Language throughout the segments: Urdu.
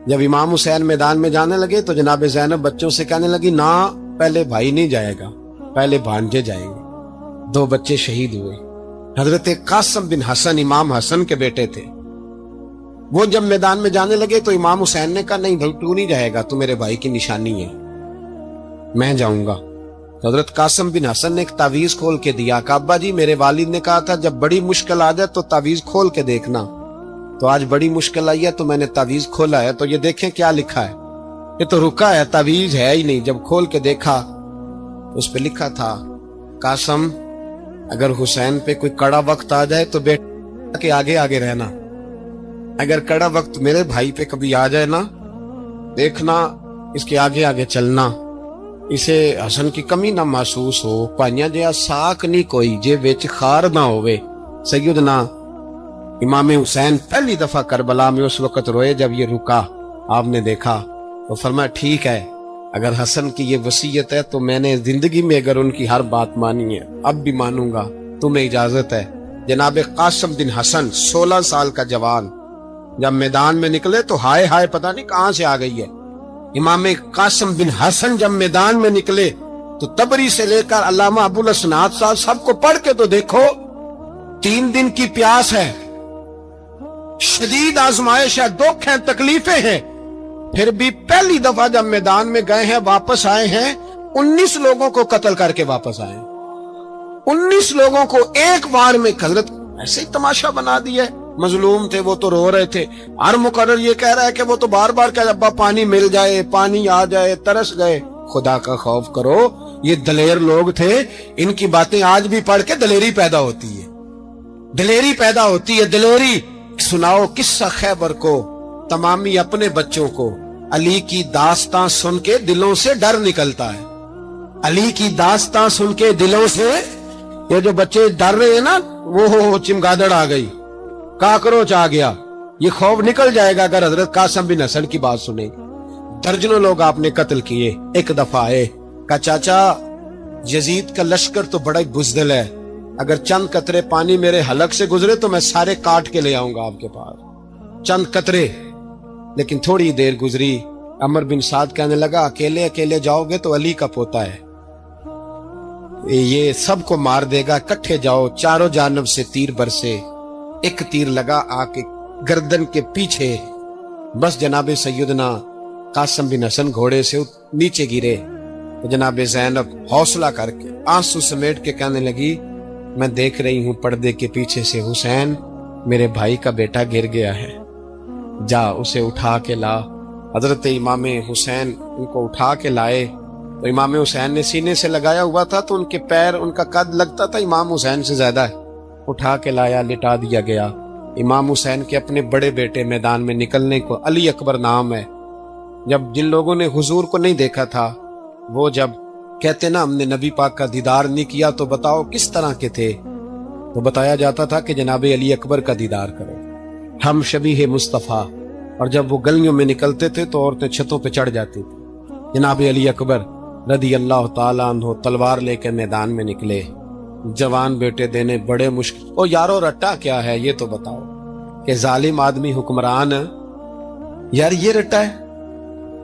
جب امام حسین میدان میں جانے لگے تو جناب زینب بچوں سے کہنے لگی نہ پہلے بھائی نہیں جائے گا، پہلے بھانجے جائیں گے۔ 2 بچے شہید ہوئے۔ حضرت قاسم بن حسن امام حسن کے بیٹے تھے، وہ جب میدان میں جانے لگے تو امام حسین نے کہا نہیں تو نہیں جائے گا، تو میرے بھائی کی نشانی ہے، میں جاؤں گا۔ حضرت قاسم بن حسن نے ایک تعویذ کھول کے دیا کہ ابا جی میرے والد نے کہا تھا جب بڑی مشکل آ جائے تو تعویذ کھول کے دیکھنا، تو آج بڑی مشکل آئی ہے تو میں نے تعویذ کھولا ہے، تو یہ دیکھیں کیا لکھا ہے، یہ تو رکا ہے، تعویذ ہے ہی نہیں۔ جب کھول کے دیکھا تو اس پہ لکھا تھا قاسم اگر حسین پہ کوئی کڑا وقت آ جائے تو بیٹا کے آگے آگے رہنا، اگر کڑا وقت میرے بھائی پہ کبھی آ جائے نا دیکھنا اس کے آگے آگے چلنا، اسے حسن کی کمی نہ محسوس ہو، پائیاں جیا ساک نہیں کوئی جے وچ خار نہ ہوئے۔ سیدنا امام حسین پہلی دفعہ کربلا میں اس وقت روئے جب یہ رکا، آپ نے دیکھا تو فرمایا ٹھیک ہے اگر حسن کی یہ وصیت ہے تو میں نے زندگی میں اگر ان کی ہر بات مانی ہے اب بھی مانوں گا، تمہیں اجازت ہے۔ جناب قاسم بن حسن 16 سال کا جوان جب میدان میں نکلے تو ہائے ہائے پتہ نہیں کہاں سے آ گئی ہے۔ امام قاسم بن حسن جب میدان میں نکلے تو تبری سے لے کر علامہ ابو الاسناد صاحب سب کو پڑھ کے تو دیکھو، 3 دن کی پیاس ہے، شدید آزمائش ہے، دکھ ہیں، تکلیفیں ہیں، پھر بھی پہلی دفعہ جب میدان میں گئے ہیں واپس آئے ہیں 19 لوگوں کو قتل کر کے واپس آئے ہیں، 19 لوگوں کو ایک بار میں۔ حضرت ایسے ہی تماشا بنا دیا ہے، مظلوم تھے وہ تو رو رہے تھے، ہر مقرر یہ کہہ رہا ہے کہ وہ تو بار بار کہ ابا پانی مل جائے، پانی آ جائے، ترس گئے۔ خدا کا خوف کرو، یہ دلیر لوگ تھے، ان کی باتیں آج بھی پڑھ کے دلیری پیدا ہوتی ہے، دلیری پیدا ہوتی ہے، دلیری۔ سناؤ قصہ خیبر کو تمامی اپنے بچوں کو، علی کی داستان سن کے دلوں سے ڈر نکلتا ہے، علی کی داستان سن کے دلوں سے یہ جو بچے ڈر رہے ہیں نا وہ چمگادڑ آ گئی، کاکروچ آ گیا، یہ خوف نکل جائے گا اگر حضرت قاسم بن حسن کی بات سنیں۔ درجنوں لوگ آپ نے قتل کیے، ایک دفعہ آئے کہا چاچا یزید کا لشکر تو بڑا ہی بزدل ہے، اگر چند قطرے پانی میرے حلق سے گزرے تو میں سارے کاٹ کے لے آؤں گا آپ کے پاس، چند قطرے۔ لیکن تھوڑی دیر گزری، عمر بن سعد کہنے لگا اکیلے اکیلے جاؤ گے تو علی کا پوتا ہے، یہ سب کو مار دے گا، اکٹھے جاؤ۔ چاروں جانب سے تیر برسے، ایک تیر لگا آ کے گردن کے پیچھے، بس جناب سیدنا قاسم بن حسن گھوڑے سے نیچے گرے تو جناب زینب حوصلہ کر کے آنسو سمیٹ کے کہنے لگی میں دیکھ رہی ہوں پردے کے پیچھے سے حسین میرے بھائی کا بیٹا گر گیا ہے، جا اسے اٹھا کے لا۔ حضرت امام حسین ان کو اٹھا کے لائے تو امام حسین نے سینے سے لگایا ہوا تھا تو ان کے پیر، ان کا قد لگتا تھا امام حسین سے زیادہ ہے، اٹھا کے لایا، لٹا دیا گیا۔ امام حسین کے اپنے بڑے بیٹے میدان میں نکلنے کو، علی اکبر نام ہے، جب جن لوگوں نے حضور کو نہیں دیکھا تھا وہ جب کہتے نا ہم نے نبی پاک کا دیدار نہیں کیا تو بتاؤ کس طرح کے تھے، تو بتایا جاتا تھا کہ جناب علی اکبر کا دیدار کرو، ہم شبیہ مصطفیٰ۔ اور جب وہ گلیوں میں نکلتے تھے تو عورتیں چھتوں پہ چڑھ جاتی تھی۔ جناب علی اکبر رضی اللہ تعالیٰ عنہ تلوار لے کے میدان میں نکلے، جوان بیٹے دینے بڑے مشکل۔ او یارو رٹا کیا ہے یہ تو بتاؤ، کہ ظالم آدمی حکمران، یار یہ رٹا ہے،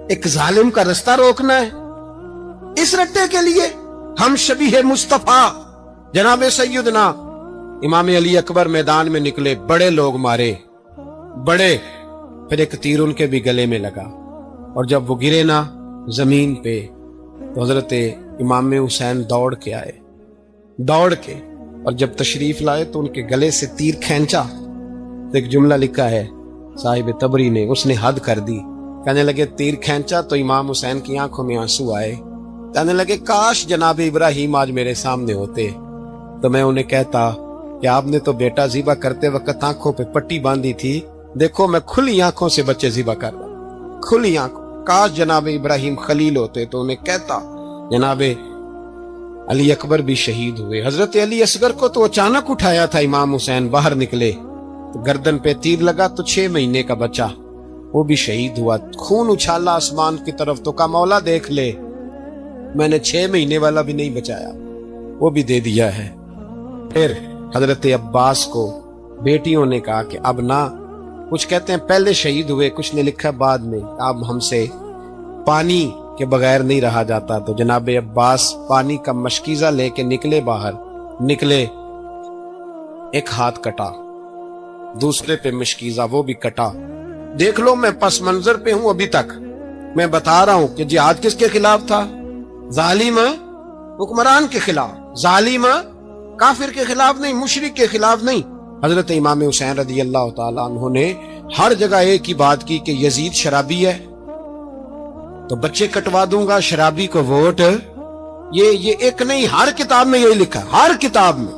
ایک ظالم کا رستہ روکنا ہے، اس رٹے کے لیے ہم شبیہ مصطفیٰ جناب سیدنا امام علی اکبر میدان میں نکلے، بڑے لوگ مارے، بڑے، پھر ایک تیر ان کے بھی گلے میں لگا، اور جب وہ گرے نا زمین پہ تو حضرت امام حسین دوڑ کے آئے، دوڑ کے، اور جب تشریف لائے تو ان کے گلے سے تیر کھینچا تو ایک جملہ لکھا ہے صاحب تبری نے، اس نے حد کر دی، کہنے لگے تیر کھینچا تو امام حسین کی آنکھوں میں آنسو آئے، کہنے لگے کاش جناب ابراہیم آج میرے سامنے ہوتے تو میں انہیں کہتا کہ آپ نے تو بیٹا ذبح کرتے وقت آنکھوں پہ پٹی باندھی تھی، دیکھو میں کھلی آنکھوں سے بچے ذبح کر رہا ہوں، کھلی آنکھوں، کاش جناب ابراہیم خلیل ہوتے تو انہیں کہتا۔ جناب علی اکبر بھی شہید ہوئے، حضرت علی اصغر کو تو اچانک اٹھایا تھا امام حسین، باہر نکلے تو گردن پہ تیر لگا تو 6 مہینے کا بچہ وہ بھی شہید ہوا، خون اچھالا آسمان کی طرف تو کہا مولا دیکھ لے میں نے 6 مہینے والا بھی نہیں بچایا، وہ بھی دے دیا ہے۔ پھر حضرت عباس کو بیٹیوں نے کہا کہ اب نہ کچھ کہتے ہیں پہلے شہید ہوئے، کچھ نے لکھا بعد میں۔ اب ہم سے پانی کے بغیر نہیں رہا جاتا، تو جناب عباس پانی کا مشکیزہ لے کے نکلے، باہر نکلے، ایک ہاتھ کٹا، دوسرے پہ مشکیزہ، وہ بھی کٹا۔ دیکھ لو میں پس منظر پہ ہوں ابھی تک، میں بتا رہا ہوں کہ جہاد کس کے خلاف تھا؟ ظالم حکمران کے خلاف، ظالم کافر کے خلاف نہیں، مشرک کے خلاف نہیں۔ حضرت امام حسین رضی اللہ تعالیٰ عنہ نے ہر جگہ ایک ہی بات کی کہ یزید شرابی ہے تو بچے کٹوا دوں گا، شرابی کو ووٹ۔ یہ ایک نہیں، ہر کتاب میں یہی لکھا ہے، ہر کتاب میں،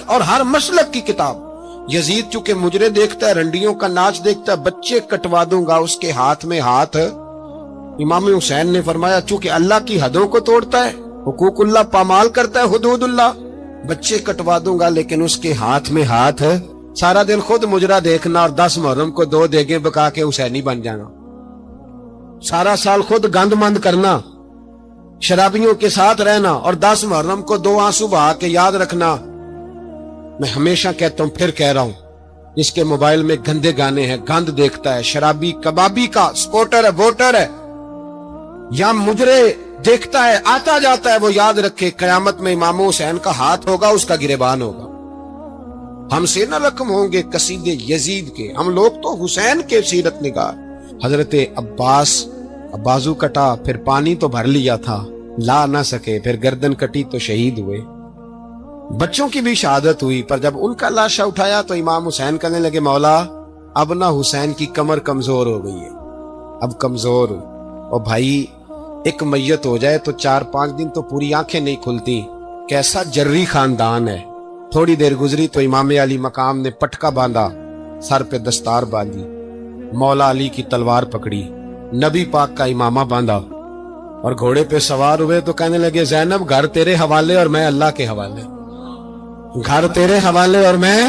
اور ہر مسلک کی کتاب۔ یزید چونکہ مجرے دیکھتا ہے، رنڈیوں کا ناچ دیکھتا ہے، بچے کٹوا دوں گا، اس کے ہاتھ میں ہاتھ۔ امام حسین نے فرمایا چونکہ اللہ کی حدوں کو توڑتا ہے، حقوق اللہ پامال کرتا ہے، حدود اللہ، بچے کٹوا دوں گا لیکن اس کے ہاتھ میں ہاتھ۔ سارا دن خود مجرا دیکھنا اور 10 محرم کو 2 دیگیں پکا کے حسینی بن جانا، سارا سال خود گند مند کرنا، شرابیوں کے ساتھ رہنا، اور 10 محرم کو 2 آنسو بہا کے یاد رکھنا۔ میں ہمیشہ کہتا ہوں، پھر کہہ رہا ہوں، جس کے موبائل میں گندے گانے ہیں، گند دیکھتا ہے، شرابی کبابی کا سپورٹر ہے، ووٹر ہے، یا مجرے دیکھتا ہے آتا جاتا ہے، وہ یاد رکھے قیامت میں امام حسین کا ہاتھ ہوگا، اس کا گریبان ہوگا۔ ہم سے نہ رقم ہوں گے قصیدے یزید کے، ہم لوگ تو حسین کے سیرت نگار۔ حضرت عباس بازو کٹا، پھر پانی تو بھر لیا تھا، لا نہ سکے، پھر گردن کٹی تو شہید ہوئے۔ بچوں کی بھی شہادت ہوئی، پر جب ان کا لاشا اٹھایا تو امام حسین کہنے لگے مولا اب نہ حسین کی کمر کمزور ہو گئی ہے، اب کمزور ہو۔ اور بھائی ایک میت ہو جائے تو 4-5 دن تو پوری آنکھیں نہیں کھلتی، کیسا جری خاندان ہے۔ تھوڑی دیر گزری تو امام علی مقام نے پٹکا باندھا، سر پہ دستار باندھی، مولا علی کی تلوار پکڑی، نبی پاک کا امامہ باندھا، اور گھوڑے پہ سوار ہوئے تو کہنے لگے زینب گھر تیرے حوالے اور میں اللہ کے حوالے، گھر تیرے حوالے اور میں۔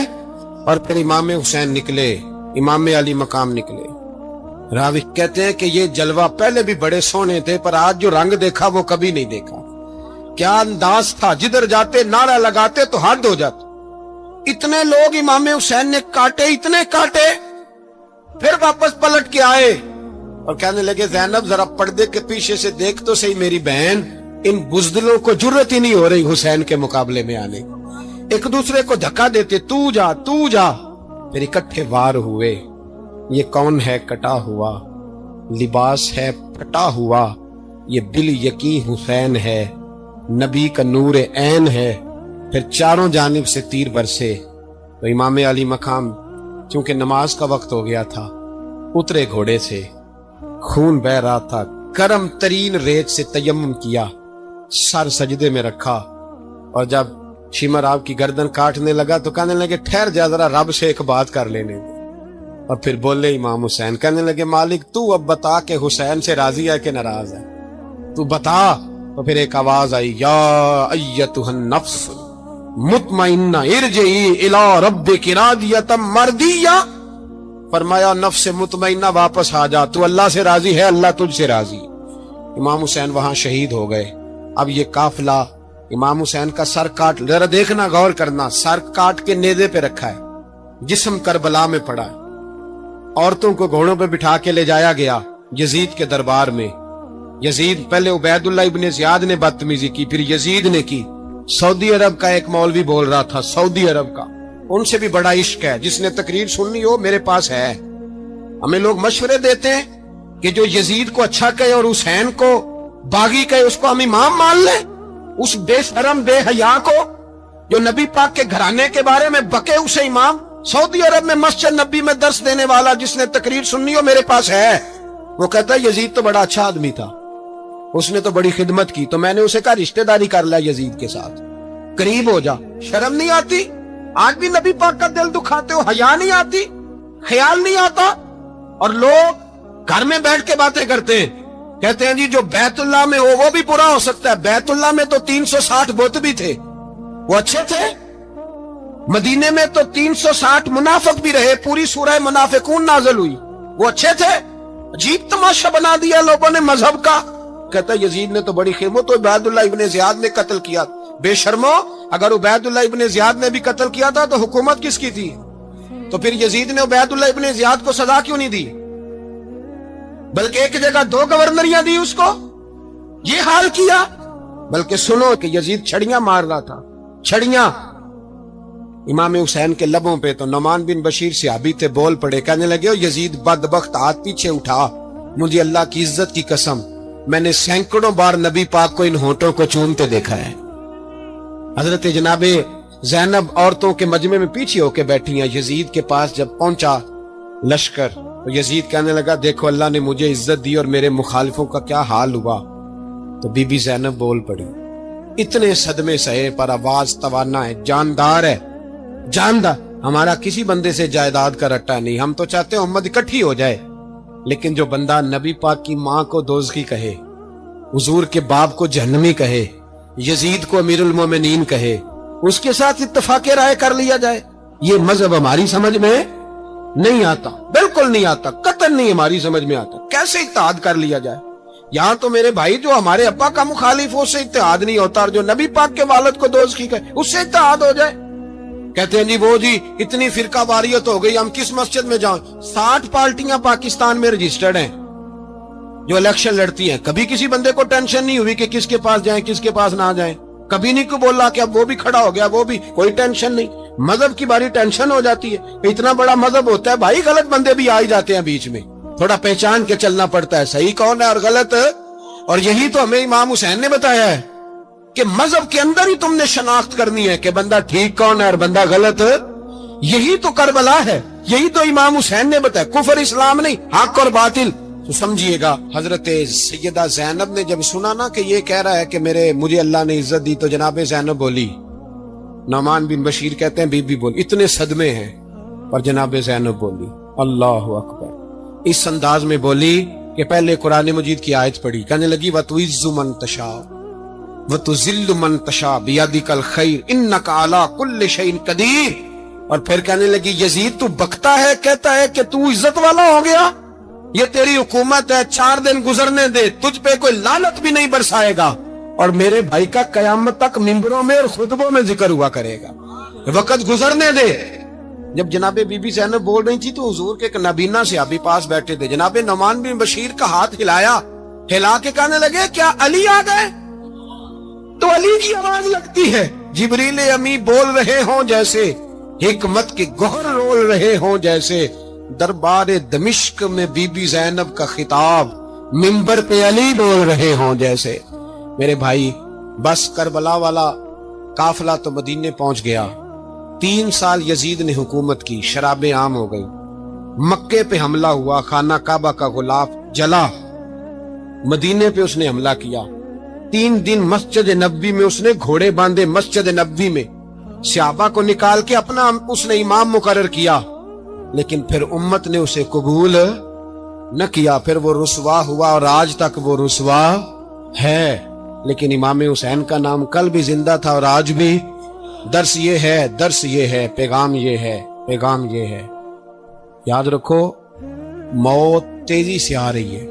اور پھر امام حسین نکلے، امام علی مقام نکلے۔ راوی کہتے ہیں کہ یہ جلوہ پہلے بھی بڑے سونے تھے، پر آج جو رنگ دیکھا وہ کبھی نہیں دیکھا۔ کیا انداز تھا، جدھر جاتے نعرہ لگاتے تو حد ہو جاتے۔ اتنے لوگ امام حسین نے کاٹے، اتنے کاٹے، پھر واپس پلٹ کے آئے اور کہنے لگے زینب ذرا پردے کے پیچھے سے دیکھ تو صحیح میری بہن، ان بزدلوں کو جرت ہی نہیں ہو رہی حسین کے مقابلے میں آنے، ایک دوسرے کو دھکا دیتے، تو جا تو جا۔ پھر اکٹھے وار ہوئے۔ یہ کون ہے کٹا ہوا، لباس ہے پھٹا ہوا، یہ بال یقین حسین ہے، نبی کا نور عین ہے۔ پھر چاروں جانب سے تیر برسے تو امام علی مقام چونکہ نماز کا وقت ہو گیا تھا، اترے گھوڑے سے، خون بہ رہا تھا، گرم ترین ریت سے تیمم کیا، سر سجدے میں رکھا، اور جب شمر آپ کی گردن کاٹنے لگا تو کہنے لگے ٹھہر جا ذرا رب سے ایک بات کر لینے دے۔ اور پھر بولے امام حسین، کہنے لگے مالک تو اب بتا کہ حسین سے راضی ہے کہ ناراض ہے، تو بتا۔ تو پھر ایک آواز آئی، یا ایتھا النفس مطمئنہ ارجعی الی ربک راضیۃ مرضیہ، فرمایا نفس مطمئنہ واپس آ جا، تو اللہ سے راضی ہے، اللہ تجھ سے راضی۔ امام حسین وہاں شہید ہو گئے۔ اب یہ قافلہ امام حسین کا سر کاٹ، ذرا دیکھنا غور کرنا، سر کاٹ کے نیزے پہ رکھا ہے، جسم کربلا میں پڑا ہے، عورتوں کو گھوڑوں پہ بٹھا کے لے جایا گیا یزید کے دربار میں۔ یزید پہلے عبید اللہ ابن زیاد نے بدتمیزی کی، پھر یزید نے کی۔ سعودی عرب کا ایک مولوی بول رہا تھا، سعودی عرب کا، ان سے بھی بڑا عشق ہے، جس نے تقریر سننی ہو میرے پاس ہے۔ ہمیں لوگ مشورے دیتے ہیں کہ جو یزید کو اچھا کہے اور حسین کو باغی کہے اس کو ہم امام مان لیں، اس بے شرم بے حیا کو جو نبی پاک کے گھرانے کے بارے میں بکے اسے امام۔ سعودی عرب میں مسجد نبی میں درس دینے والا جس نے تقریر سننی ہو میرے پاس ہے، وہ کہتا ہے یزید تو بڑا اچھا آدمی تھا، اس نے تو بڑی خدمت کی، تو میں نے اسے کہا رشتہ داری کر لیا یزید کے ساتھ، قریب ہو جا۔ شرم نہیں آتی؟ آج بھی نبی پاک کا دل دکھاتے ہو، حیا نہیں آتی، خیال نہیں آتا؟ اور لوگ گھر میں بیٹھ کے باتیں کرتے ہیں، کہتے ہیں جی جو بیت اللہ میں ہو وہ بھی برا ہو سکتا ہے۔ بیت اللہ میں تو 360 بت بھی تھے، وہ اچھے تھے۔ مدینے میں تو 360 منافق بھی رہے، پوری سورہ منافقون نازل ہوئی، وہ اچھے تھے۔ عجیب تماشا بنا دیا لوگوں نے مذہب کا۔ کہتا یزید نے تو بڑی خدمت، تو عبید اللہ ابن زیاد نے قتل کیا۔ بے شرمو، اگر عبید اللہ ابن زیاد نے بھی قتل کیا تھا تو حکومت کس کی تھی؟ تو پھر یزید نے عبید اللہ ابن زیاد کو سزا کیوں نہیں دی، بلکہ ایک جگہ 2 گورنریاں دی اس کو، یہ حال کیا؟ بلکہ سنو کہ یزید چھڑیاں مار رہا تھا، چھڑیاں امام حسین کے لبوں پہ، تو نعمان بن بشیر صحابی تھے، بول پڑے، کہنے لگے او یزید بدبخت، ہاتھ پیچھے اٹھا، مجھے اللہ کی عزت کی قسم میں نے سینکڑوں بار نبی پاک کو ان ہونٹوں کو چومتے دیکھا ہے۔ حضرت جناب زینب عورتوں کے مجمع میں پیچھے ہو کے بیٹھی ہیں، یزید کے پاس جب پہنچا لشکر تو یزید کہنے لگا دیکھو اللہ نے مجھے عزت دی اور میرے مخالفوں کا کیا حال ہوا، تو بی بی زینب بول پڑی، اتنے صدمے سہے پر آواز توانا ہے، جاندار ہے، جاندار، ہمارا کسی بندے سے جائیداد کا رٹا نہیں، ہم تو چاہتے ہیں امت اکٹھی ہو جائے، لیکن جو بندہ نبی پاک کی ماں کو دوزخی کہے، حضور کے باپ کو جہنمی کہے، یزید کو امیر المومنین کہے، اس کے ساتھ اتفاق رائے کر لیا جائے، یہ مذہب ہماری سمجھ میں نہیں آتا، بالکل نہیں آتا، قطعاً نہیں ہماری سمجھ میں آتا، کیسے اتحاد کر لیا جائے؟ یہاں تو میرے بھائی جو ہمارے ابا کا مخالف ہو اس سے اتحاد نہیں ہوتا، اور جو نبی پاک کے والد کو دوزخی کہے اس سے اتحاد ہو جائے۔ کہتے ہیں جی وہ جی اتنی فرقہ واریت ہو گئی، ہم کس مسجد میں جاؤں؟ 60 پارٹیاں پاکستان میں رجسٹرڈ ہیں جو الیکشن لڑتی ہیں، کبھی کسی بندے کو ٹینشن نہیں ہوئی کہ کس کے پاس جائیں کس کے پاس نہ جائیں، کبھی نہیں کو بولا کہ اب وہ بھی کھڑا ہو گیا، وہ بھی، کوئی ٹینشن نہیں۔ مذہب کی باری ٹینشن ہو جاتی ہے، اتنا بڑا مذہب ہوتا ہے بھائی، غلط بندے بھی آ ہی جاتے ہیں بیچ میں، تھوڑا پہچان کے چلنا پڑتا ہے صحیح کون ہے اور غلط، اور یہی تو ہمیں امام حسین نے بتایا ہے کہ مذہب کے اندر ہی تم نے شناخت کرنی ہے کہ بندہ ٹھیک کون ہے اور بندہ غلط، یہی تو کربلا ہے، یہی تو امام حسین نے بتایا، کفر اسلام نہیں، حق اور باطل۔ تو سمجھیے گا حضرت سیدہ زینب نے جب سنا نا کہ یہ کہہ رہا ہے کہ مجھے اللہ نے عزت دی، تو جناب زینب بولی، نعمان بن بشیر کہتے ہیں بی بی بولی، اتنے صدمے ہیں پر جناب زینب بولی اللہ اکبر، اس انداز میں بولی کہ پہلے قرآن مجید کی آیت پڑھی، کہنے لگی وَتُعِزُّ مَن تَشَاءُ وَتُذِلُّ مَن تَشَاءُ بِيَدِكَ الْخَيْرُ إِنَّكَ عَلَىٰ كُلِّ شَيْءٍ قَدِيرٌ، اور پھر کہنے لگی یزید تو بکتا ہے، کہتا ہے کہ تو عزت والا ہو گیا، یہ تیری حکومت ہے، 4 دن گزرنے دے، تجھ پہ کوئی لعنت بھی نہیں برسائے گا، اور میرے بھائی کا قیامت تک ممبروں میں اور خطبوں میں ذکر ہوا کرے گا، وقت گزرنے دے۔ جب جناب بی بی زینب بول رہی تھی تو حضور کے ایک نابینا صحابی پاس بیٹھے تھے، جناب نعمان بن بشیر کا ہاتھ ہلایا، ہلا کے کہنے لگے کیا علی آ گئے؟ تو علی کی آواز لگتی ہے، جبریل امی بول رہے ہوں جیسے، حکمت کے گوہر رول رہے ہوں جیسے، دربار دمشق میں بی بی زینب کا خطاب، منبر پہ علی بول رہے ہوں جیسے۔ میرے بھائی بس کربلا والا قافلہ تو مدینے پہنچ گیا، 3 سال یزید نے حکومت کی، شرابیں عام ہو گئی، مکے پہ حملہ ہوا، خانہ کعبہ کا غلاف جلا، مدینے پہ اس نے حملہ کیا، 3 دن مسجد نبوی میں اس نے گھوڑے باندھے، مسجد نبوی میں صحابہ کو نکال کے اپنا اس نے امام مقرر کیا، لیکن پھر امت نے اسے قبول نہ کیا، پھر وہ رسوا ہوا اور آج تک وہ رسوا ہے، لیکن امام حسین کا نام کل بھی زندہ تھا اور آج بھی۔ درس یہ ہے، پیغام یہ ہے، پیغام یہ ہے، یاد رکھو موت تیزی سے آ رہی ہے،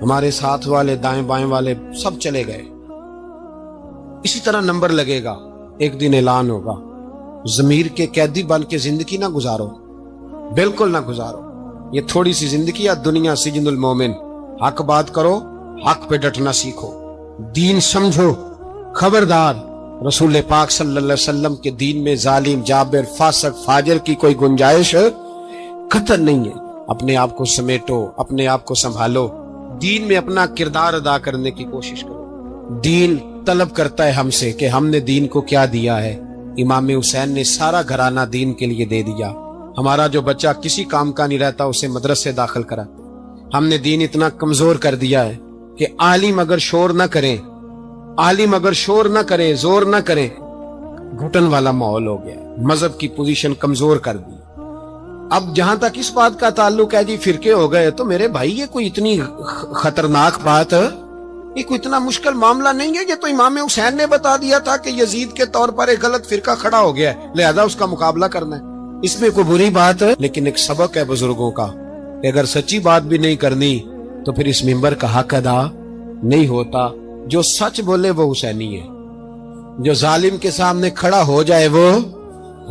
ہمارے ساتھ والے دائیں بائیں والے سب چلے گئے، اسی طرح نمبر لگے گا، ایک دن اعلان ہوگا، ضمیر کے قیدی بن کے زندگی نہ گزارو، بالکل نہ گزارو، یہ تھوڑی سی زندگی ہے، دنیا سجن المومن، حق بات کرو، حق پہ ڈٹنا سیکھو، دین سمجھو، خبردار رسول پاک صلی اللہ علیہ وسلم کے دین میں ظالم، جابر، فاسق، فاجر کی کوئی گنجائش قطعاً نہیں ہے، اپنے آپ کو سمیٹو، اپنے آپ کو سنبھالو، دین میں اپنا کردار ادا کرنے کی کوشش کرو، دین طلب کرتا ہے ہم سے کہ ہم نے دین کو کیا دیا ہے، امام حسین نے سارا گھرانہ دین کے لیے دے دیا، ہمارا جو بچہ کسی کام کا نہیں رہتا اسے مدرسے داخل کراتے، ہم نے دین اتنا کمزور کر دیا ہے کہ عالم اگر شور نہ کریں، عالم اگر شور نہ کرے، زور نہ کرے، گھٹن والا ماحول ہو گیا، مذہب کی پوزیشن کمزور کر دی۔ اب جہاں تک اس بات کا تعلق ہے جی فرقے ہو گئے، تو میرے بھائی یہ کوئی اتنی خطرناک بات، یہ کوئی اتنا مشکل معاملہ نہیں ہے، یہ تو امام حسین نے بتا دیا تھا کہ یزید کے طور پر ایک غلط فرقہ کھڑا ہو گیا ہے، لہذا اس کا مقابلہ کرنا ہے، اس میں کوئی بری بات ہے، لیکن ایک سبق ہے بزرگوں کا کہ اگر سچی بات بھی نہیں کرنی تو پھر اس منبر کا حق ادا نہیں ہوتا۔ جو سچ بولے وہ حسینی ہے، جو ظالم کے سامنے کھڑا ہو جائے وہ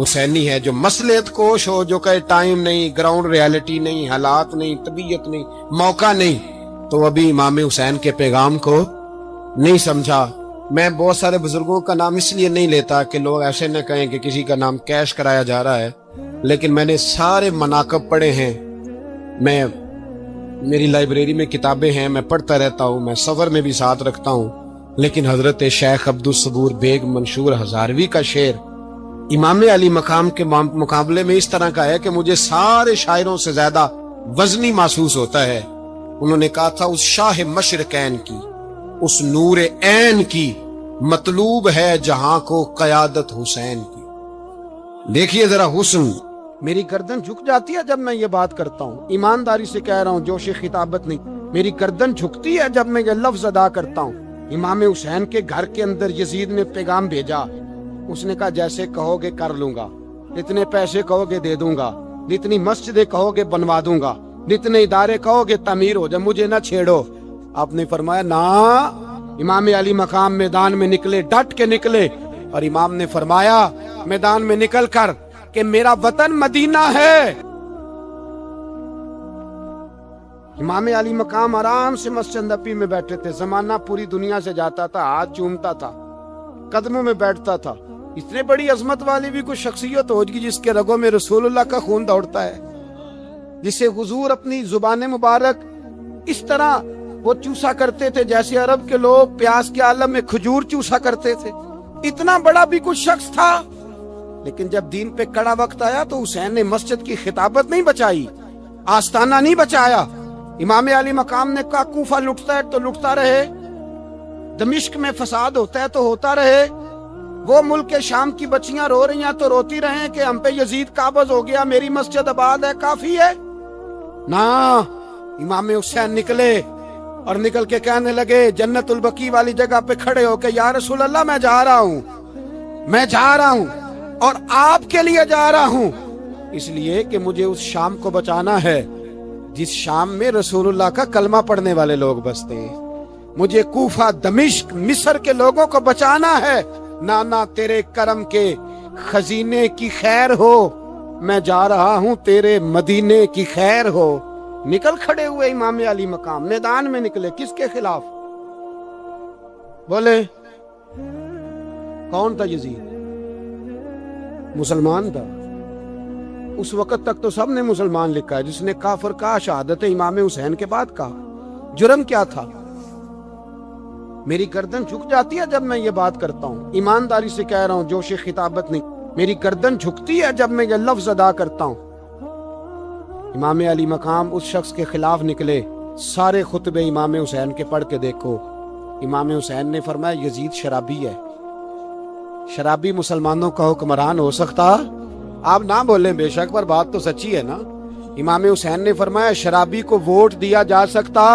حسینی ہے جو مصلحت کوش ہو، جو کہے ٹائم نہیں، گراؤنڈ ریالٹی نہیں، حالات نہیں، طبیعت نہیں، موقع نہیں، تو ابھی امام حسین کے پیغام کو نہیں سمجھا۔ میں بہت سارے بزرگوں کا نام اس لیے نہیں لیتا کہ لوگ ایسے نہ کہیں کہ کسی کا نام کیش کرایا جا رہا ہے، لیکن میں نے سارے مناقب پڑھے ہیں، میری لائبریری میں کتابیں ہیں، میں پڑھتا رہتا ہوں، میں سفر میں بھی ساتھ رکھتا ہوں، لیکن حضرت شیخ عبدالصبور بیگ منشور ہزاروی کا شعر امام علی مقام کے مقابلے میں اس طرح کا ہے کہ مجھے سارے شاعروں سے زیادہ وزنی محسوس ہوتا ہے۔ انہوں نے کہا تھا اس شاہ مشرقین کی، اس نور عین کی مطلوب ہے جہاں کو قیادت حسین کی۔ دیکھیے ذرا حسن، میری گردن جھک جاتی ہے جب میں یہ بات کرتا ہوں، ایمانداری سے کہہ رہا ہوں، جوش خطابت نہیں، میری گردن جھکتی ہے جب میں یہ لفظ ادا کرتا ہوں۔ امام حسین کے گھر کے اندر یزید نے پیغام بھیجا، اس نے کہا جیسے کہو گے کر لوں گا، جتنے پیسے کہو گے دے دوں گا، جتنی مسجدیں کہو گے بنوا دوں گا، جتنے ادارے کہو گے تعمیر ہو جائے، مجھے نہ چھیڑو۔ آپ نے فرمایا نا، امام علی مقام میدان میں نکلے، ڈٹ کے نکلے، اور امام نے فرمایا میدان میں نکل کر کہ میرا وطن مدینہ ہے۔ امام علی مقام آرام سے مسجد نبی میں بیٹھے تھے، زمانہ پوری دنیا سے جاتا تھا، ہاتھ چومتا تھا، قدموں میں بیٹھتا تھا۔ اتنے بڑی عظمت والی بھی کوئی شخصیت ہوگی جس کے رگوں میں رسول اللہ کا خون دوڑتا ہے، جسے حضور اپنی زبان مبارک اس طرح وہ چوسا کرتے تھے جیسے عرب کے لوگ پیاس کے عالم میں کھجور چوسا کرتے تھے۔ اتنا بڑا بھی کوئی شخص تھا، لیکن جب دین پہ کڑا وقت آیا تو حسین نے مسجد کی خطابت نہیں بچائی، آستانہ نہیں بچایا۔ امام علی مقام نے کہا کوفہ لٹتا ہے تو لٹتا رہے، دمشق میں فساد ہوتا ہے تو ہوتا رہے، وہ ملک شام کی بچیاں رو رہی ہیں تو روتی رہیں کہ ہم پہ یزید قابض ہو گیا، میری مسجد آباد ہے، کافی ہے نا۔ امام حسین نکلے اور نکل کے کہنے لگے جنت البقیع والی جگہ پہ کھڑے ہو کہ یا رسول اللہ میں جا رہا ہوں اور آپ کے لیے جا رہا ہوں، اس لیے کہ مجھے اس شام کو بچانا ہے جس شام میں رسول اللہ کا کلمہ پڑھنے والے لوگ بستے ہیں، مجھے کوفہ دمشق مصر کے لوگوں کو بچانا ہے۔ نانا تیرے کرم کے خزینے کی خیر ہو، میں جا رہا ہوں تیرے مدینے کی خیر ہو۔ نکل کھڑے ہوئے امام علی مقام، میدان میں نکلے، کس کے خلاف؟ بولے کون تھا یزید؟ مسلمان تھا۔ اس وقت تک تو سب نے مسلمان لکھا ہے، جس نے کافر کہا شہادت امام حسین کے بعد کہا۔ جرم کیا تھا؟ میری گردن جھک جاتی ہے جب میں یہ بات کرتا ہوں، ایمانداری سے کہہ رہا ہوں، جوش خطابت نہیں، میری گردن جھکتی ہے جب میں یہ لفظ ادا کرتا ہوں۔ امام علی مقام اس شخص کے خلاف نکلے، سارے خطبے امام حسین کے پڑھ کے دیکھو۔ امام حسین نے فرمایا یزید شرابی ہے، شرابی مسلمانوں کا حکمران ہو سکتا؟ آپ نہ بولیں بے شک، پر بات تو سچی ہے نا۔ امام حسین نے فرمایا شرابی کو ووٹ دیا جا سکتا؟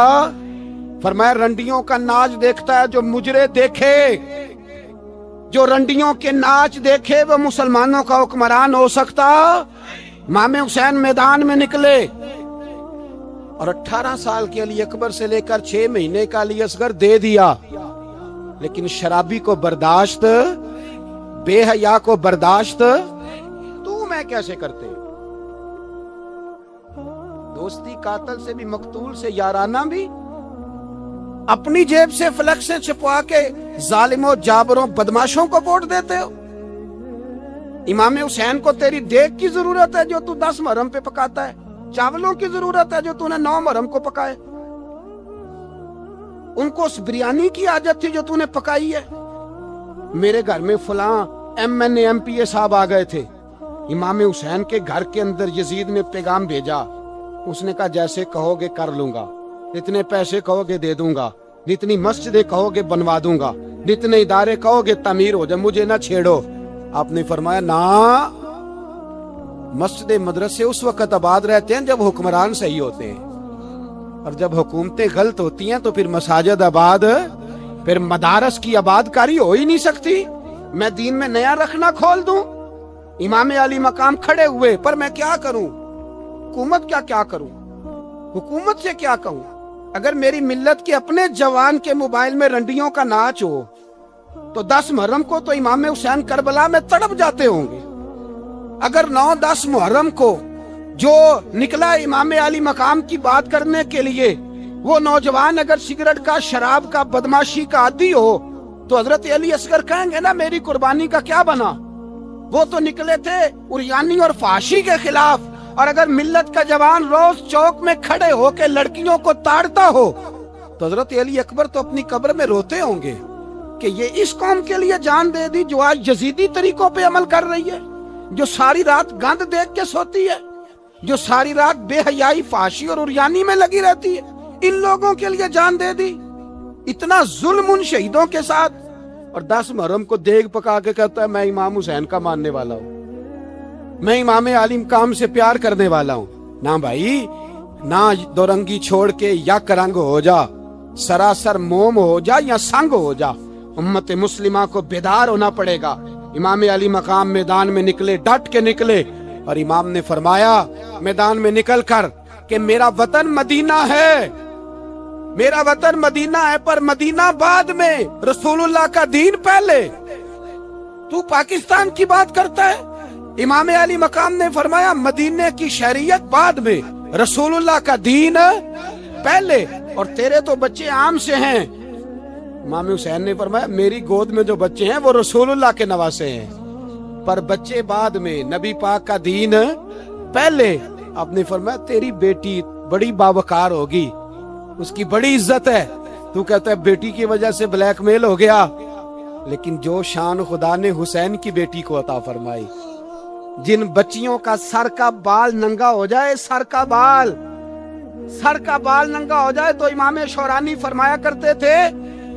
فرمایا رنڈیوں کا ناچ دیکھتا ہے جو مجرے دیکھے، جو رنڈیوں کے ناچ دیکھے وہ مسلمانوں کا حکمران ہو سکتا؟ امام حسین میدان میں نکلے اور 18 سال کے علی اکبر سے لے کر 6 مہینے کا علی اصغر دے دیا، لیکن شرابی کو برداشت، بے حیا کو برداشت تو میں کیسے کرتے؟ دوستی قاتل سے بھی، مقتول سے یارانہ بھی، اپنی جیب سے فلیکسیں چھپوا کے ظالموں جابروں بدماشوں کو ووٹ دیتے ہو۔ امام حسین کو تیری دیگ کی ضرورت ہے جو تو 10 محرم پہ پکاتا ہے، چاولوں کی ضرورت ہے جو تو نے 9 محرم کو پکائے، ان کو اس بریانی کی حاجت تھی جو تو نے پکائی ہے۔ میرے گھر میں فلاں MNA MPA صاحب آ گئے تھے، امام حسین کے گھر کے اندر یزید نے پیغام بھیجا، اس نے کہا جیسے کہو گے کر لوں گا، جتنے پیسے کہو گے دے دوں گا، جتنی مسجدیں کہو گے بنوا دوں گا، جتنے ادارے کہو گے تعمیر ہو جائے، مجھے نہ چھیڑو۔ آپ نے فرمایا نا، مسجد مدرسے اس وقت آباد رہتے ہیں جب حکمران صحیح ہوتے ہیں، اور جب حکومتیں غلط ہوتی ہیں تو پھر مساجد آباد، پھر مدارس کی آباد کاری ہو ہی نہیں سکتی۔ میں دین میں نیا رکھنا کھول دوں؟ امام علی مقام کھڑے ہوئے، پر میں کیا کروں؟ حکومت کیا کروں؟ حکومت سے کیا کہوں؟ اگر میری ملت کے اپنے جوان کے موبائل میں رنڈیوں کا ناچ ہو تو 10 محرم کو تو امام حسین کربلا میں تڑپ جاتے ہوں گے۔ اگر 9-10 محرم کو جو نکلا امام علی مقام کی بات کرنے کے لیے، وہ نوجوان اگر سگریٹ کا، شراب کا، بدماشی کا عادی ہو تو حضرت علی اصغر کہیں گے نا میری قربانی کا کیا بنا؟ وہ تو نکلے تھے عریانی اور فحاشی کے خلاف، اور اگر ملت کا جوان روز چوک میں کھڑے ہو کے لڑکیوں کو تاڑتا ہو تو حضرت علی اکبر تو اپنی قبر میں روتے ہوں گے کہ یہ اس قوم کے لیے جان دے دی جو آج یزیدی طریقوں پہ عمل کر رہی ہے، جو ساری رات گند دیکھ کے سوتی ہے، جو ساری رات بے حیائی، فحاشی اور عریانی میں لگی رہتی ہے، ان لوگوں کے لیے جان دے دی۔ اتنا ظلم ان شہیدوں کے ساتھ، اور 10 محرم کو دیگ پکا کے کہتا ہے میں امام حسین کا ماننے والا ہوں، میں امام علی مقام سے پیار کرنے والا ہوں۔ نہ بھائی، نہ دو رنگی چھوڑ کے یک رنگ ہو جا، سراسر موم ہو جا یا سنگ ہو جا، امت مسلمہ کو بیدار ہونا پڑے گا۔ امام علی مقام میدان میں نکلے، ڈٹ کے نکلے، اور امام نے فرمایا میدان میں نکل کر کہ میرا وطن مدینہ ہے، میرا وطن مدینہ ہے، پر مدینہ بعد میں، رسول اللہ کا دین پہلے۔ تو پاکستان کی بات کرتا ہے؟ امام علی مقام نے فرمایا مدینے کی شہریت بعد میں، رسول اللہ کا دین پہلے، اور تیرے تو بچے عام سے ہیں۔ امام حسین نے فرمایا میری گود میں جو بچے ہیں وہ رسول اللہ کے نواسے ہیں، پر بچے بعد میں، نبی پاک کا دین پہلے۔ آپ نے فرمایا تیری بیٹی بڑی باوقار ہوگی، اس کی بڑی عزت ہے، تو کہتا ہے بیٹی کی وجہ سے بلیک میل ہو گیا، لیکن جو شان خدا نے حسین کی بیٹی کو عطا فرمائی، جن بچیوں کا سر کا بال ننگا ہو جائے، سر کا بال ننگا ہو جائے، تو امام شورانی فرمایا کرتے تھے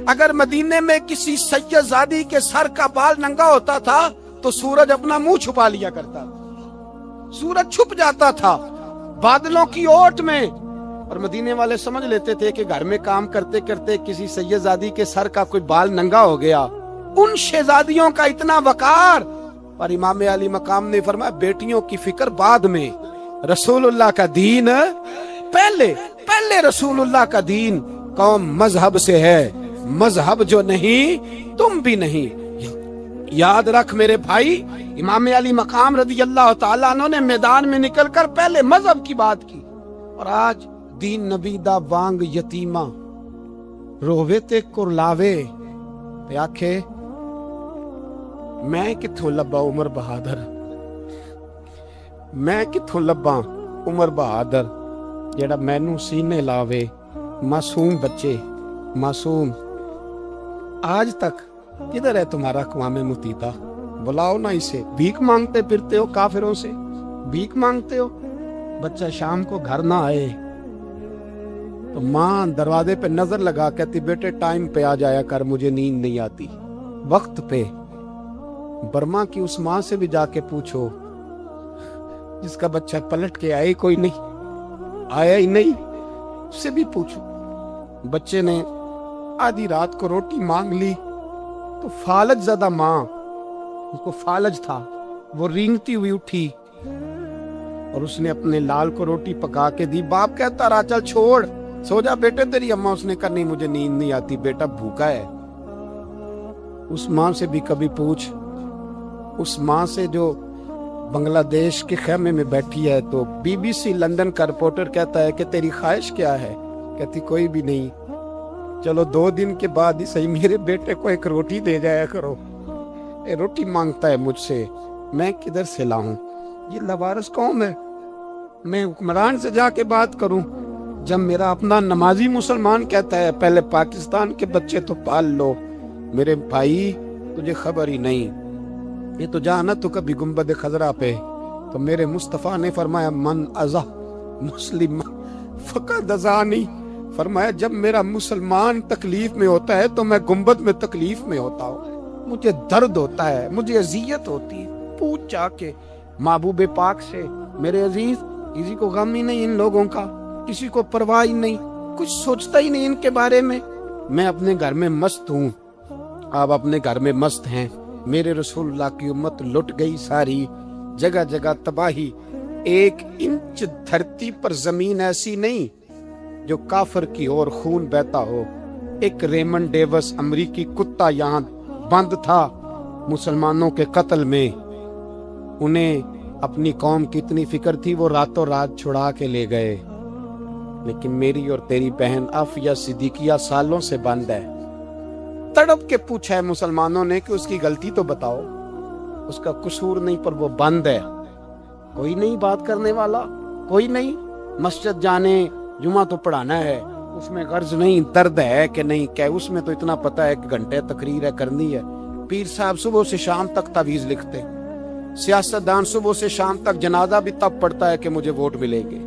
اگر مدینے میں کسی سید زادی کے سر کا بال ننگا ہوتا تھا تو سورج اپنا منہ چھپا لیا کرتا تھا، سورج چھپ جاتا تھا بادلوں کی اوٹ میں، اور مدینے والے سمجھ لیتے تھے کہ گھر میں کام کرتے کرتے کسی سید زادی کے سر کا کوئی بال ننگا ہو گیا۔ ان شہزادیوں کا اتنا وقار، پر امام علی مقام نے فرمایا بیٹیوں کی فکر بعد میں، رسول اللہ کا دین پہلے رسول اللہ کا دین۔ قوم مذہب سے ہے، مذہب جو نہیں تم بھی نہیں۔ یاد رکھ میرے بھائی، امام علی مقام رضی اللہ تعالیٰ عنہ نے میدان میں نکل کر پہلے مذہب کی بات کی، اور آج دین نبی دا وانگ یتیمہ رووے تے کرلاوے تے آکھے میں کتھوں لبا عمر بہادر، میں کتھوں لبا عمر بہادر جیڑا مینوں سینے لاوے۔ معصوم بچے، معصوم، آج تک کدھر ہے تمہارا اقوام متحدہ؟ بلاؤ نا اسے۔ بھیک مانگتے پھرتے ہو، کافروں سے بھیک مانگتے ہو۔ بچہ شام کو گھر نہ آئے تو ماں دروازے پہ نظر لگا کہتی بیٹے ٹائم پہ آ جایا کر، مجھے نیند نہیں آتی، وقت پہ۔ برما کی اس ماں سے بھی جا کے پوچھو جس کا بچہ پلٹ کے آئے کوئی نہیں، آیا ہی نہیں، اس سے بھی پوچھو۔ بچے نے آدھی رات کو روٹی مانگ لی تو فالج زدہ ماں، اس کو فالج تھا، وہ رینگتی ہوئی اٹھی اور اس نے اپنے لال کو روٹی پکا کے دی۔ باپ کہتا رہا چل چھوڑ، سو جا بیٹے تیری اماں۔ اس نے کہا نہیں مجھے نیند نہیں آتی، بیٹا بھوکا ہے۔ اس ماں سے بھی کبھی پوچھ، اس ماں سے جو بنگلہ دیش کے خیمے میں بیٹھی ہے، تو بی بی سی لندن کا رپورٹر کہتا ہے کہ تیری خواہش کیا ہے؟ کہتی کوئی بھی نہیں، چلو 2 دن کے بعد ہی صحیح میرے بیٹے کو ایک روٹی دے جایا کرو، روٹی مانگتا ہے مجھ سے، میں کدھر سے لاؤں؟ یہ لوارث قوم ہے، میں حکمران سے جا کے بات کروں؟ جب میرا اپنا نمازی مسلمان کہتا ہے پہلے پاکستان کے بچے تو پال لو، میرے بھائی تجھے خبر ہی نہیں۔ یہ تو جانا تو کبھی گنبد خضرا پہ، تو میرے مصطفیٰ نے فرمایا من ازا مسلم فقد ازانی، فرمایا جب میرا مسلمان تکلیف میں ہوتا ہے تو میں گنبد میں تکلیف میں ہوتا ہوں، مجھے درد ہوتا ہے، مجھے اذیت ہوتی ہے۔ پوچھ جا کے محبوب پاک سے، میرے عزیز کسی کو غم ہی نہیں ان لوگوں کا، کسی کو پرواہ ہی نہیں، کچھ سوچتا ہی نہیں ان کے بارے میں۔ میں اپنے گھر میں مست ہوں، آپ اپنے گھر میں مست ہیں۔ میرے رسول اللہ کی امت لٹ گئی ساری، جگہ جگہ تباہی، 1 انچ دھرتی پر زمین ایسی نہیں جو کافر کی اور خون بہتا ہو۔ ایک ریمن ڈیوس امریکی کتا یہاں بند تھا مسلمانوں کے قتل میں، انہیں اپنی قوم کی اتنی فکر تھی وہ راتوں رات چھڑا کے لے گئے، لیکن میری اور تیری بہن عافیہ صدیقیہ سالوں سے بند ہے۔ تڑپ کے پوچھا ہے مسلمانوں نے کہ اس کی غلطی تو بتاؤ، اس کا قصور نہیں پر وہ بند ہے، کوئی نہیں بات کرنے والا، کوئی نہیں۔ مسجد جانے، جمعہ تو پڑھانا ہے، اس میں غرض نہیں، درد ہے کہ نہیں کہ اس میں تو اتنا پتہ ہے کہ گھنٹے تقریر ہے کرنی ہے۔ پیر صاحب صبح سے شام تک تعویذ لکھتے، سیاستدان صبح سے شام تک جنازہ بھی تب پڑتا ہے کہ مجھے ووٹ ملے گے۔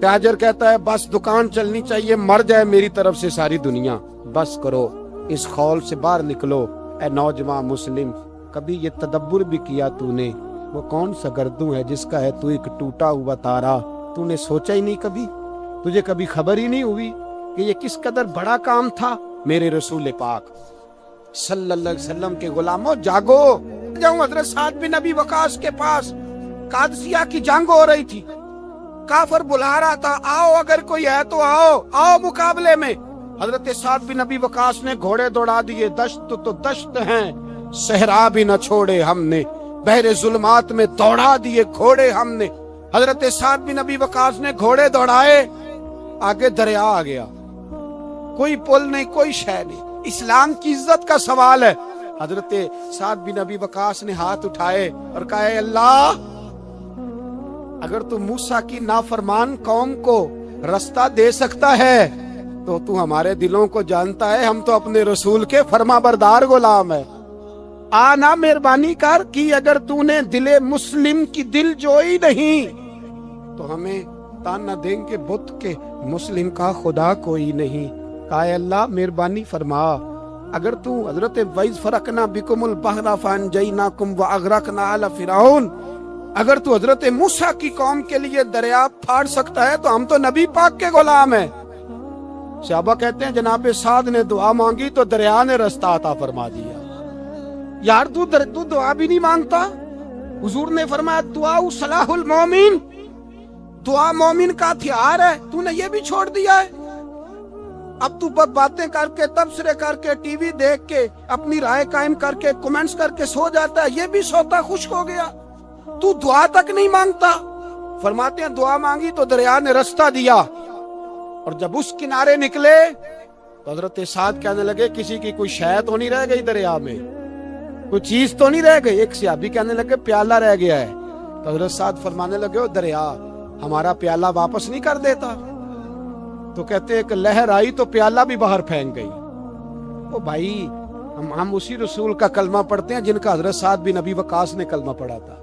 تاجر کہتا ہے بس دکان چلنی چاہیے، مر جائے میری طرف سے ساری دنیا، بس کرو، اس خول سے باہر نکلو۔ اے نوجوان مسلم، کبھی یہ تدبر بھی کیا تو نے، وہ کون سا گردوں ہے جس کا ہے تو ایک ٹوٹا ہوا تارا؟ تو نے سوچا ہی نہیں کبھی، تجھے کبھی خبر ہی نہیں ہوئی کہ یہ کس قدر بڑا کام تھا؟ میرے رسول پاک صلی اللہ علیہ وسلم کے غلاموں جاگو۔ جاؤں حضرت سعد بن ابی وقاص کے پاس، قادسیہ کی جنگ ہو رہی تھی، کافر بلا رہا تھا، آؤ اگر کوئی ہے تو آؤ، آؤ مقابلے میں۔ حضرت سعد بن ابی وقاص نے گھوڑے دوڑا دیے، دشت تو دشت ہیں، صحرا بھی نہ چھوڑے ہم نے، بحر ظلمات میں دوڑا دیے گھوڑے ہم نے۔ حضرت سعد بن ابی وقاص نے گھوڑے دوڑائے، آگے دریا آ گیا، کوئی پل نہیں، کوئی شے نہیں، اسلام کی عزت کا سوال ہے۔ حضرت سعد بن ابی وقاص نے ہاتھ اٹھائے اور کہا اے اللہ، اگر تو موسیٰ کی نافرمان قوم کو رستہ دے سکتا ہے تو ہمارے دلوں کو جانتا ہے، ہم تو اپنے رسول کے فرما بردار غلام ہیں۔ آنا مہربانی کر کی، اگر تو نے دل مسلم کی دل جوئی نہیں تو ہمیں تانا دیں گے بت کے مسلم کا خدا کوئی نہیں۔ کہا اے اللہ مہربانی فرما، اگر تو حضرت وَإِذْ فَرَقْنَا بِكُمُ الْبَحْرَ فَأَنْجَيْنَاكُمْ وَأَغْرَقْنَا آلَ فِرْعَوْنَ، اگر تو حضرت موسیٰ کی قوم کے لیے دریا پھاڑ سکتا ہے تو ہم تو نبی پاک کے غلام ہیں۔ صحابہ کہتے ہیں جناب سعد نے دعا مانگی تو دریا نے رستہ عطا فرما دیا۔ یار تو دعا بھی نہیں مانگتا؟ حضور نے فرمایا دعا صلاح المومن، دعا مومن کا ہتھیار ہے، تو نے یہ بھی چھوڑ دیا ہے۔ اب تو باتیں کر کے، تبصرے کر کے، ٹی وی دیکھ کے، اپنی رائے قائم کر کے، کومنٹس کر کے سو جاتا ہے، یہ بھی سوتا خشک ہو گیا، تو دعا تک نہیں مانگتا۔ فرماتے ہیں دعا مانگی تو دریا نے رستہ دیا، اور جب اس کنارے نکلے تو حضرت سعد کہنے لگے کسی کی کوئی شے تو نہیں رہ گئی دریا میں، کوئی چیز تو نہیں رہ گئی؟ ایک صحابی کہنے لگے پیالہ رہ گیا ہے، تو حضرت سعد فرمانے لگے دریا ہمارا پیالہ واپس نہیں کر دیتا؟ تو کہتے ایک لہر آئی تو پیالہ بھی باہر پھینک گئی۔ او بھائی، ہم اسی رسول کا کلمہ پڑھتے ہیں جن کا حضرت سعد بن ابی وقاص نے کلمہ پڑھا تھا،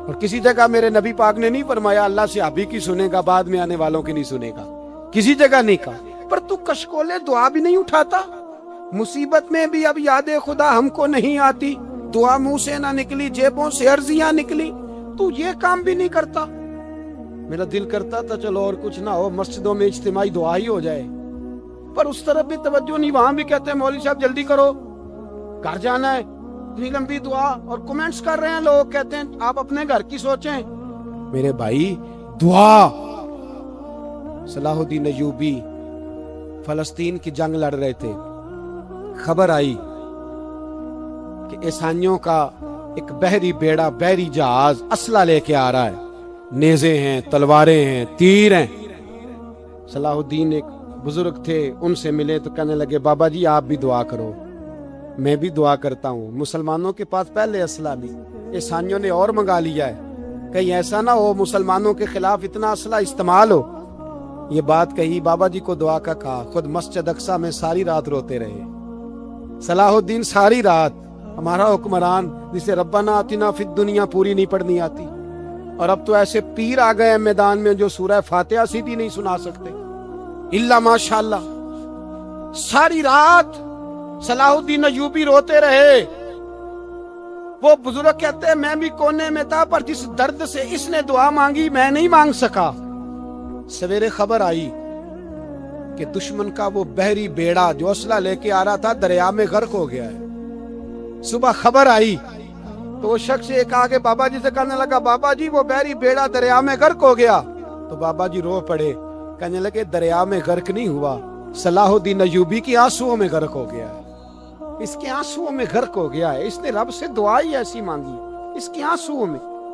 اور کسی جگہ میرے نبی پاک نے نہیں فرمایا اللہ صحابی کی سنے گا بعد میں آنے والوں کی نہیں سنے گا، کسی جگہ نہیں کہا۔ پر تو کشکولے دعا بھی نہیں اٹھاتا، مصیبت میں بھی اب یاد خدا ہم کو نہیں آتی، دعا منہ سے نہ نکلی، جیبوں سے عرضیاں نکلی، تو یہ کام بھی نہیں کرتا۔ میرا دل کرتا تھا چلو اور کچھ نہ ہو، مسجدوں میں اجتماعی دعا ہی ہو جائے، پر اس طرف بھی توجہ نہیں، وہاں بھی کہتے ہیں مولوی صاحب جلدی کرو گھر جانا ہے، اتنی لمبی دعا، اور کومنٹس کر رہے ہیں لوگ، کہتے ہیں آپ اپنے گھر کی سوچیں۔ میرے بھائی دعا، صلاح الدین ایوبی فلسطین کی جنگ لڑ رہے تھے، خبر آئی کہ عیسائیوں کا ایک بحری بیڑا، بحری جہاز اسلحہ لے کے آ رہا ہے، نیزے ہیں، تلواریں ہیں، تیر ہیں۔ صلاح الدین ایک بزرگ تھے، ان سے ملے تو کہنے لگے بابا جی آپ بھی دعا کرو۔ میں بھی دعا کرتا ہوں، مسلمانوں کے پاس پہلے اسلحہ نہیں، عیسائیوں نے اور منگا لیا ہے، کہیں ایسا نہ ہو مسلمانوں کے خلاف اتنا اسلحہ استعمال ہو۔ یہ بات کہی، بابا جی کو دعا کا کہا، خود مسجد اقصی میں ساری رات روتے رہے۔ صلاح الدین ساری رات، ہمارا حکمران جسے ربنا آتنا فی الدنیا پوری نہیں پڑھنی آتی، اور اب تو ایسے پیر آ گئے ہیں میدان میں جو سورہ فاتحہ سیدھی نہیں سنا سکتے، الا ماشاءاللہ۔ ساری رات صلاح الدین ایوبی روتے رہے۔ وہ بزرگ کہتے ہیں میں بھی کونے میں تھا، پر جس درد سے اس نے دعا مانگی میں نہیں مانگ سکا۔ سویرے خبر آئی کہ دشمن کا وہ بحری بیڑا جو اسلحہ لے کے آ رہا تھا دریا میں غرق ہو گیا ہے۔ صبح خبر آئی تو وہ شخص ایک آگے بابا جی سے کہنے لگا بابا جی وہ بحری بیڑا دریا میں غرق ہو گیا، تو بابا جی رو پڑے، کہنے لگے دریا میں غرق نہیں ہوا، صلاح الدین ایوبی کی آنسوؤں میں غرق ہو گیا ہے، اس کے آنسوؤں میں غرق ہو گیا ہے، اس نے رب سے دعا ہی ایسی مانگی، اس کے آنسوؤں میں۔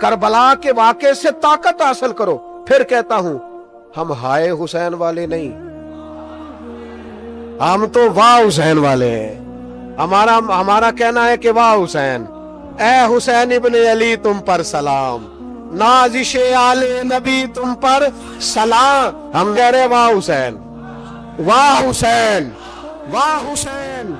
کربلا کے واقعے سے طاقت حاصل کرو. پھر کہتا ہوں ہم ہائے حسین والے نہیں، ہم تو واہ حسین والے ہیں. ہمارا کہنا ہے کہ واہ حسین، اے حسین ابن علی تم پر سلام، نازش آل نبی تم پر سلام. ہم کہہ رہے واہ حسین، واہ حسین، واہ حسین.